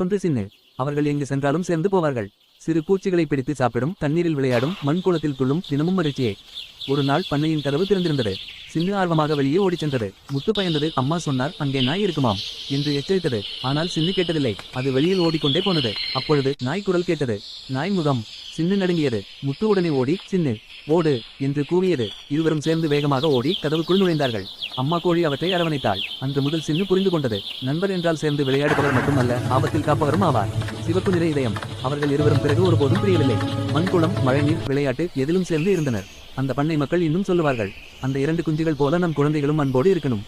மற்றொன்று சின்னு. அவர்கள் எங்கு சென்றாலும் சேர்ந்து போவார்கள். சிறு பூச்சிகளை பிடித்து சாப்பிடும், தண்ணீரில் விளையாடும், மண் குளத்தில் துள்ளும், தினமும் மகிழ்ச்சியே. ஒரு நாள் பண்ணையின் கதவு திறந்திருந்தது. சின்னு ஆர்வமாக வெளியே ஓடிச் சென்றது. முத்து பயந்தது. அம்மா சொன்னார், அங்கே நாய் இருக்குமாம் என்று எச்சரித்தது. ஆனால் சின்னு கேட்டதில்லை. அது வெளியில் ஓடிக்கொண்டே போனது. அப்பொழுது நாய் குரல் கேட்டது. நாய் முகம். சின்னு நடுங்கியது. முத்து உடனே ஓடி, சின்னு ஓடு என்று கூவியது. இருவரும் சேர்ந்து வேகமாக ஓடி கதவுக்குள் நுழைந்தார்கள். அம்மா கோழி அவற்றை அரவணைத்தாள். அன்று முதல் சின்னு புரிந்து கொண்டது. நண்பர் என்றால் சேர்ந்து விளையாடுபவர் மட்டுமல்ல, ஆபத்தில் காப்பவரும் ஆவார். சிவப்பு நிற இதயம். அவர்கள் இருவரும் பிறகு ஒருபோதும் பிரியவில்லை. மண்குளம், மழைநீர், விளையாட்டு எதிலும் சேர்ந்து இருந்தனர். அந்த பண்ணை மக்கள் இன்னும் சொல்லுவார்கள், அந்த 2 குஞ்சுகள் போல நம் குழந்தைகளும் அன்போடு இருக்கணும்.